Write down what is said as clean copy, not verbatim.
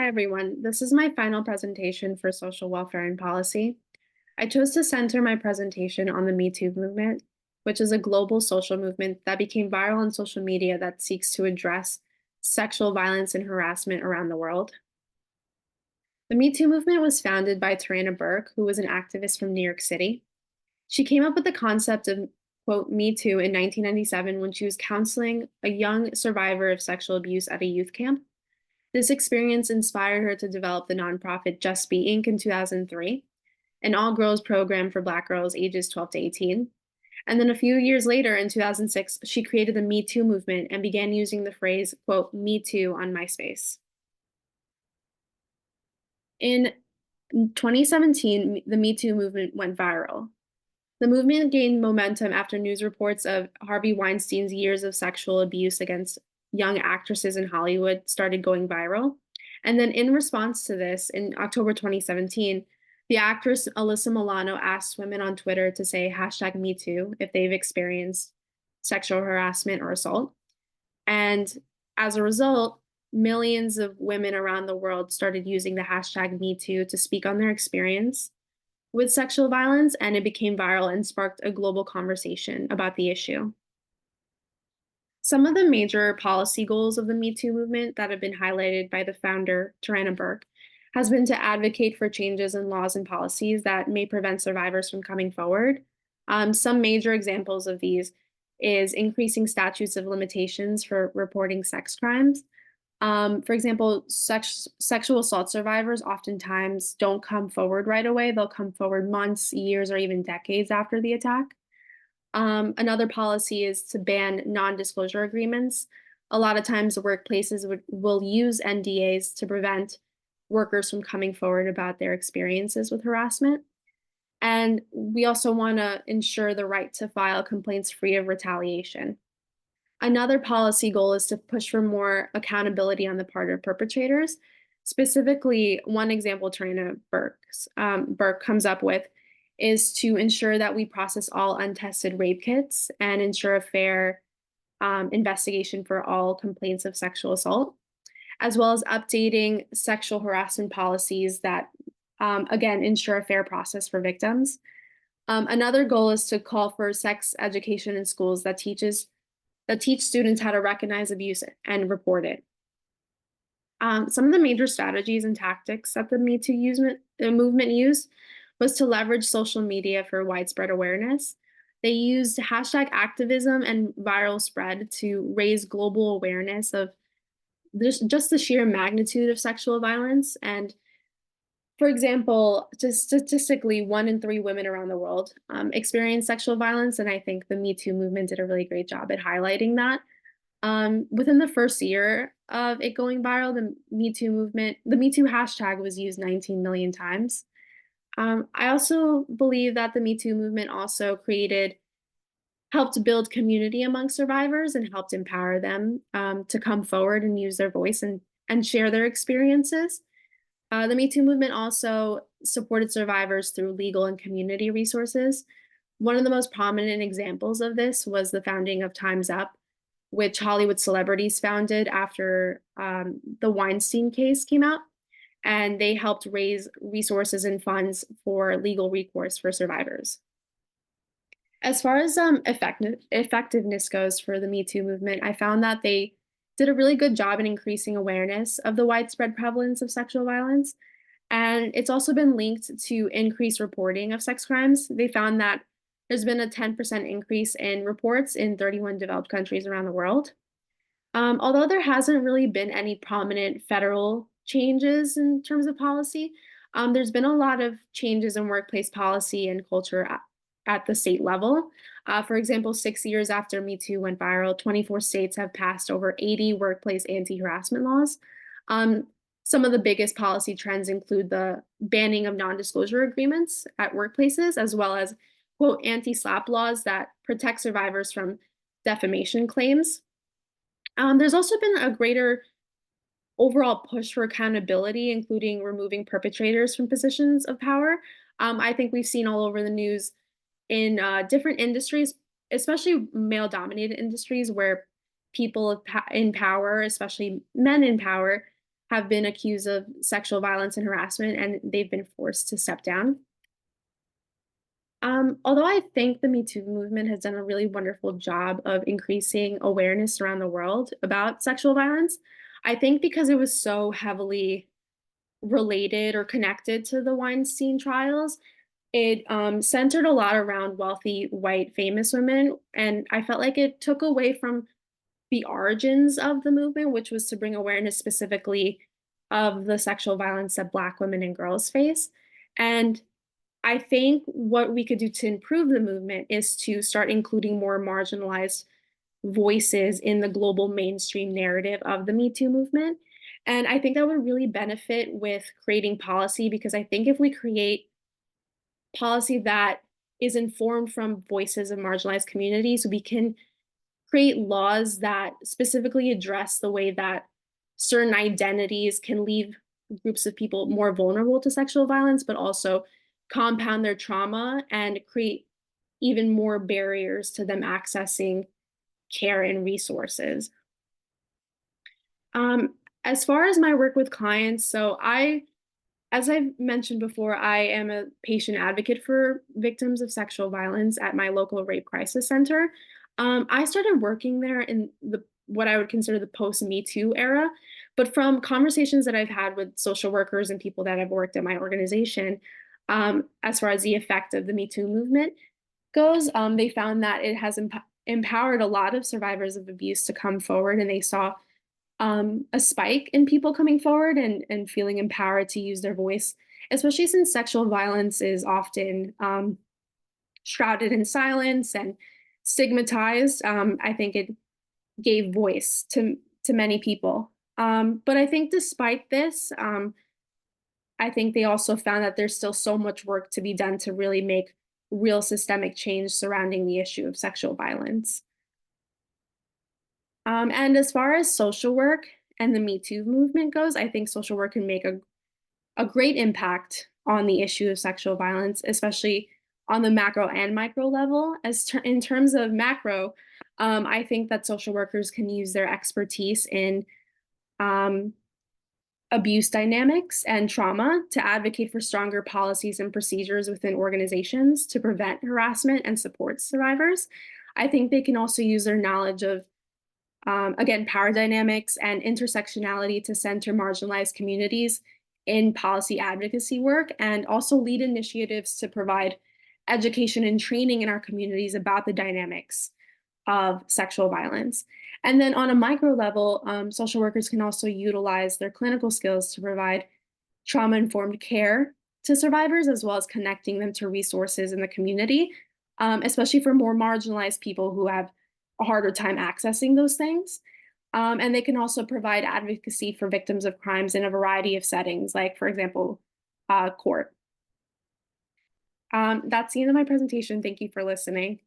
Hi, everyone. This is my final presentation for social welfare and policy. I chose to center my presentation on the Me Too movement, which is a global social movement that became viral on social media that seeks to address sexual violence and harassment around the world. The Me Too movement was founded by Tarana Burke, who was an activist from New York City. She came up with the concept of, quote, Me Too in 1997 when she was counseling a young survivor of sexual abuse at a youth camp. This experience inspired her to develop the nonprofit Just Be Inc. in 2003, an all girls program for Black girls ages 12 to 18. And then a few years later, in 2006, she created the Me Too movement and began using the phrase, quote, Me Too on MySpace. In 2017, the Me Too movement went viral. The movement gained momentum after news reports of Harvey Weinstein's years of sexual abuse against young actresses in Hollywood started going viral. And then, in response to this, in October 2017, the actress Alyssa Milano asked women on Twitter to say hashtag Me Too if they've experienced sexual harassment or assault. And as a result, millions of women around the world started using the hashtag Me Too to speak on their experience with sexual violence, and it became viral and sparked a global conversation about the issue. Some of the major policy goals of the Me Too movement that have been highlighted by the founder, Tarana Burke, has been to advocate for changes in laws and policies that may prevent survivors from coming forward. Some major examples of these is increasing statutes of limitations for reporting sex crimes. For example, sexual assault survivors oftentimes don't come forward right away. They'll come forward months, years, or even decades after the attack. Another policy is to ban non-disclosure agreements. A lot of times, workplaces will use NDAs to prevent workers from coming forward about their experiences with harassment. And we also want to ensure the right to file complaints free of retaliation. Another policy goal is to push for more accountability on the part of perpetrators. Specifically, one example Tarana Burke comes up with is to ensure that we process all untested rape kits and ensure a fair investigation for all complaints of sexual assault, as well as updating sexual harassment policies that, again, ensure a fair process for victims. Another goal is to call for sex education in schools that teach students how to recognize abuse and report it. Some of the major strategies and tactics that the Me Too movement used was to leverage social media for widespread awareness. They used hashtag activism and viral spread to raise global awareness of just the sheer magnitude of sexual violence. And for example, just statistically, 1 in 3 women around the world experience sexual violence, and I think the Me Too movement did a really great job at highlighting that. Within the first year of it going viral, the Me Too hashtag was used 19 million times. I also believe that the Me Too movement also helped build community among survivors and helped empower them to come forward and use their voice and share their experiences. The Me Too movement also supported survivors through legal and community resources. One of the most prominent examples of this was the founding of Time's Up, which Hollywood celebrities founded after the Weinstein case came out, and they helped raise resources and funds for legal recourse for survivors. As far as effectiveness goes for the Me Too movement, I found that they did a really good job in increasing awareness of the widespread prevalence of sexual violence. And it's also been linked to increased reporting of sex crimes. They found that there's been a 10% increase in reports in 31 developed countries around the world. Although there hasn't really been any prominent federal changes in terms of policy, there's been a lot of changes in workplace policy and culture at the state level. For example, 6 years after Me Too went viral, 24 states have passed over 80 workplace anti-harassment laws. Some of the biggest policy trends include the banning of non-disclosure agreements at workplaces, as well as, quote, anti-SLAPP laws that protect survivors from defamation claims. There's also been a greater overall push for accountability, including removing perpetrators from positions of power. I think we've seen all over the news in different industries, especially male-dominated industries, where people in power, especially men in power, have been accused of sexual violence and harassment, and they've been forced to step down. Although I think the Me Too movement has done a really wonderful job of increasing awareness around the world about sexual violence, I think because it was so heavily related or connected to the Weinstein trials, it centered a lot around wealthy, white, famous women. And I felt like it took away from the origins of the movement, which was to bring awareness specifically of the sexual violence that Black women and girls face. And I think what we could do to improve the movement is to start including more marginalized voices in the global mainstream narrative of the Me Too movement. And I think that would really benefit with creating policy because I think if we create policy that is informed from voices of marginalized communities, we can create laws that specifically address the way that certain identities can leave groups of people more vulnerable to sexual violence, but also compound their trauma and create even more barriers to them accessing care and resources. Um, as far as my work with clients, as I've mentioned before, I am a patient advocate for victims of sexual violence at my local rape crisis center. I started working there in the what I would consider the post Me Too era, but from conversations that I've had with social workers and people that have worked at my organization, as far as the effect of the Me Too movement goes, they found that it has empowered a lot of survivors of abuse to come forward, and they saw a spike in people coming forward and feeling empowered to use their voice, especially since sexual violence is often shrouded in silence and stigmatized. I think it gave voice to many people. But I think despite this, I think they also found that there's still so much work to be done to really make real systemic change surrounding the issue of sexual violence. And as far as social work and the Me Too movement goes, I think social work can make a great impact on the issue of sexual violence, especially on the macro and micro level. In terms of macro, I think that social workers can use their expertise in um, abuse dynamics and trauma to advocate for stronger policies and procedures within organizations to prevent harassment and support survivors. I think they can also use their knowledge of again, power dynamics and intersectionality to center marginalized communities in policy advocacy work, and also lead initiatives to provide education and training in our communities about the dynamics of sexual violence. And then on a micro level, social workers can also utilize their clinical skills to provide trauma informed care to survivors, as well as connecting them to resources in the community, especially for more marginalized people who have a harder time accessing those things. And they can also provide advocacy for victims of crimes in a variety of settings, like, for example, court. That's the end of my presentation. Thank you for listening.